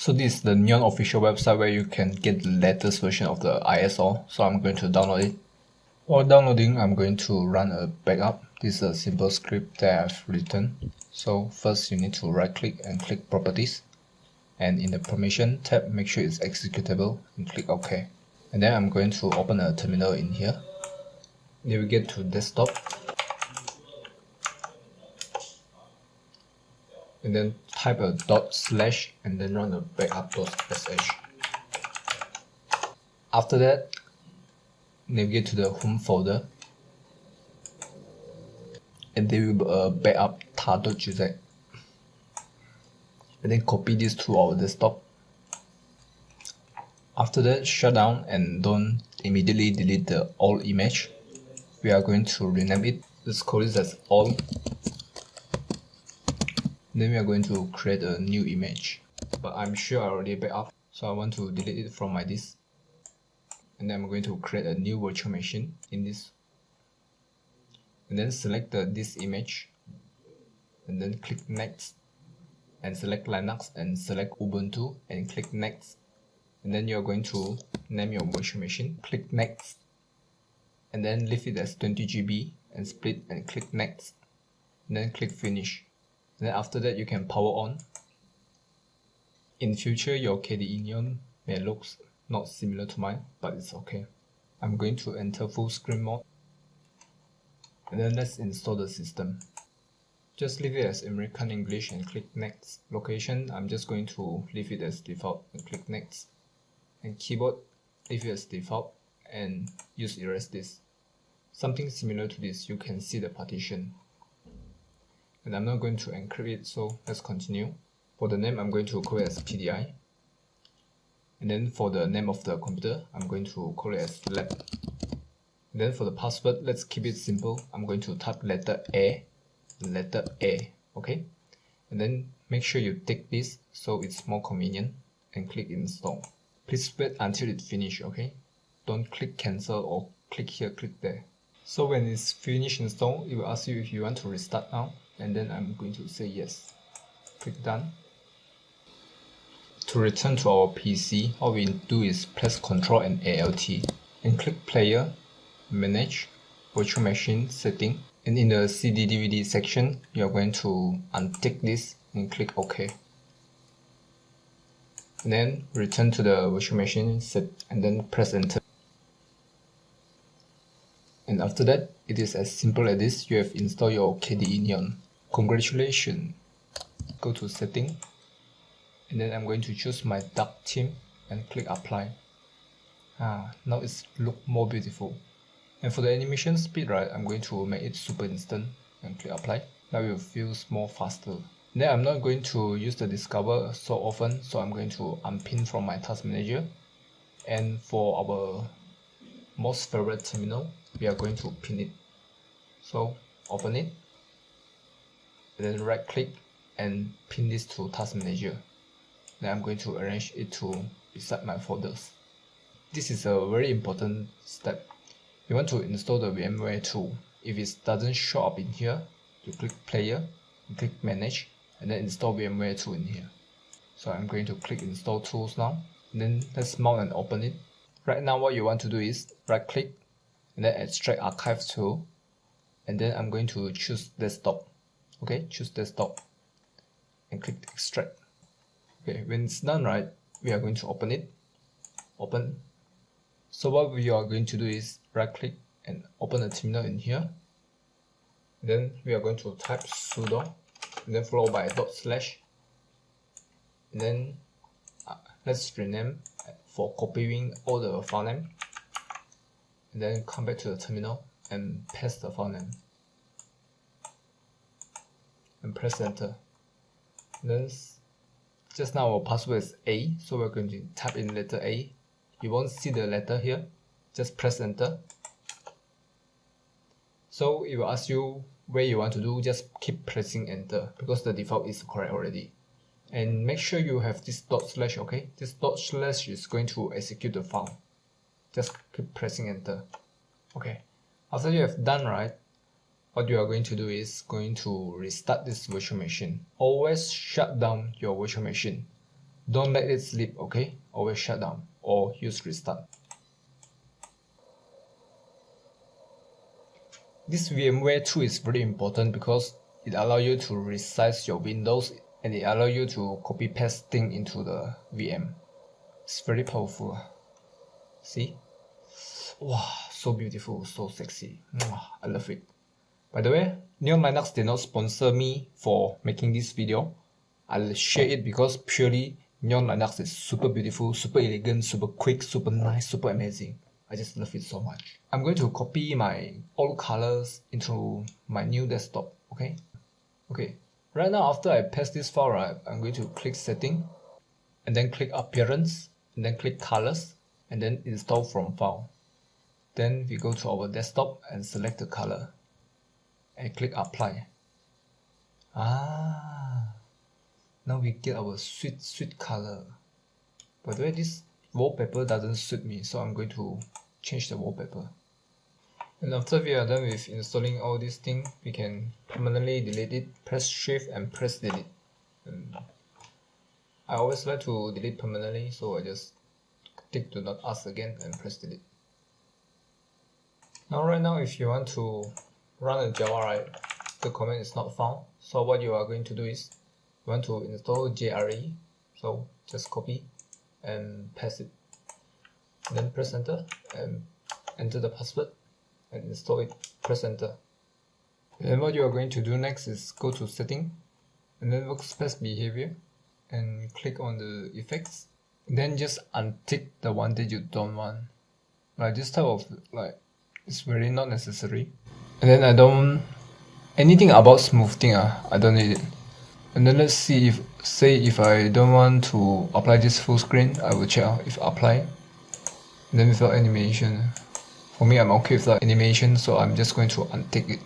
So this is the Neon official website where you can get the latest version of the ISO. So I'm going to download it. While downloading, I'm going to run a backup. This is a simple script that I've written. So first you need to right click and click properties. And in the permission tab, make sure it's executable and click OK. And then I'm going to open a terminal in here. Navigate to desktop. And then type a / and then run a backup.sh. After that, navigate to the home folder, and there will be a backup tar.gz. And then copy this to our desktop. After that, shut down and don't immediately delete the old image. We are going to rename it. Let's call this as all. Then we are going to create a new image, but I'm sure I already backed up, so I want to delete it from my disk. And then I'm going to create a new virtual machine in this, and then select this image, and then click next, and select Linux and select Ubuntu and click next. And then you're going to name your virtual machine, click next, and then leave it as 20 GB and split and click next, and then click finish. Then after that you can power on. In future your KDE Neon may look not similar to mine, but it's okay. I'm going to enter full screen mode, and then let's install the system. Just leave it as American English and click next. Location, I'm just going to leave it as default and click next. And keyboard, leave it as default and use erase this. Something similar to this, you can see the partition. And I'm not going to encrypt it, so let's continue. For the name, I'm going to call it as PDI. And then for the name of the computer, I'm going to call it as lab. And then for the password, let's keep it simple. I'm going to type letter A, okay? And then make sure you tick this so it's more convenient and click install. Please wait until it finishes, okay? Don't click cancel or click here, click there. So when it's finished install, it will ask you if you want to restart now. And then I'm going to say yes. Click done. To return to our PC, all we do is press Ctrl and Alt and click Player, Manage, Virtual Machine Setting, and in the CD/DVD section, you are going to untick this and click OK. And then return to the virtual machine set and then press Enter. And after that, it is as simple as this. You have installed your KDE Neon. Congratulations. Go to setting, and then I'm going to choose my dark theme and click apply. Now it's look more beautiful. And for the animation speed, right, I'm going to make it super instant and click apply. Now it will feel more faster. Then I'm not going to use the discover so often, so I'm going to unpin from my task manager. And for our most favorite terminal, we are going to pin it. So open it, and then right click and pin this to task manager. Then I'm going to arrange it to beside my folders. This is a very important step. You want to install the VMware tool. If it doesn't show up in here, you click player and click manage and then install VMware tool in here. So I'm going to click install tools now, and then let's mount and open it. Right now what you want to do is right click and then extract archive tool, and then I'm going to choose desktop. Okay, choose desktop and click extract. Okay, when it's done, right, we are going to open it. Open. So what we are going to do is right click and open a terminal in here. Then we are going to type sudo and then followed by /. And then let's rename for copying all the file name. And then come back to the terminal and paste the file name. And press enter. Then just now our password is A, so we're going to type in letter A. You won't see the letter here, just press enter. So it will ask you where you want to do, just keep pressing enter because the default is correct already. And make sure you have this /, okay? This / is going to execute the file. Just keep pressing enter. Okay, after you have done, right, what you are going to do is going to restart this virtual machine. Always shut down your virtual machine. Don't let it sleep, okay? Always shut down or use restart. This VMware tool is very important because it allows you to resize your windows and it allows you to copy paste things into the VM. It's very powerful. See? Wow, so beautiful, so sexy. I love it. By the way, Neon Linux did not sponsor me for making this video. I'll share it because purely Neon Linux is super beautiful, super elegant, super quick, super nice, super amazing. I just love it so much. I'm going to copy my old colors into my new desktop, okay? Okay, right now after I paste this file, right, I'm going to click setting and then click appearance and then click colors and then install from file. Then we go to our desktop and select the color and click apply. Now we get our sweet color. By the way, this wallpaper doesn't suit me, so I'm going to change the wallpaper. And after we are done with installing all these things, we can permanently delete it. Press shift and press delete. I always like to delete permanently, so I just tick do not ask again and press delete. Now right now if you want to run a Java, right, the command is not found. So what you are going to do is you want to install JRE, so just copy and paste it. Then press enter and enter the password and install it. Press enter. Then what you are going to do next is go to setting and then workspace behavior and click on the effects. Then just untick the one that you don't want. Like this type of it's really not necessary. And then I don't anything about smoothing, I don't need it. And then let's see if I don't want to apply this full screen, I will check out if apply. And then without animation. For me, I'm okay with that animation, so I'm just going to untick it.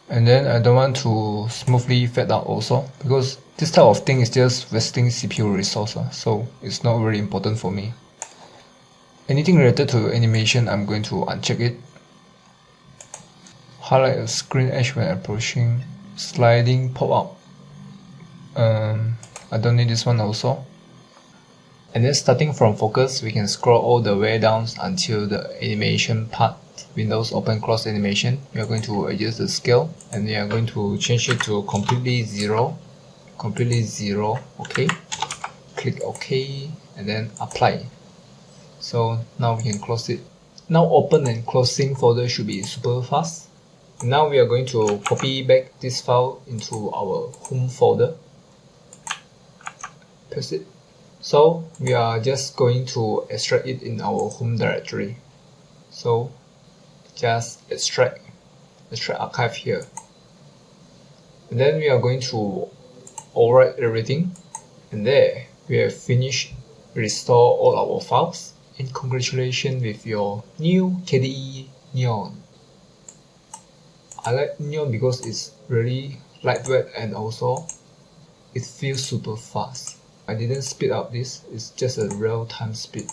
And then I don't want to smoothly fade out also, because this type of thing is just wasting CPU resource, so it's not very important for me. Anything related to animation, I'm going to uncheck it. Highlight a screen edge when approaching. Sliding pop-up. I don't need this one also. And then starting from focus, we can scroll all the way down until the animation part. Windows open close animation. We are going to adjust the scale and we are going to change it to completely zero. Okay. Click OK and then apply. So now we can close it. Now open and closing folder should be super fast. Now we are going to copy back this file into our home folder. Paste it. So we are just going to extract it in our home directory. So just extract archive here. And then we are going to overwrite everything. And there we have finished restore all our files. And congratulations with your new KDE Neon. I like Neon because it's really lightweight and also it feels super fast. I didn't speed up this, it's just a real time speed.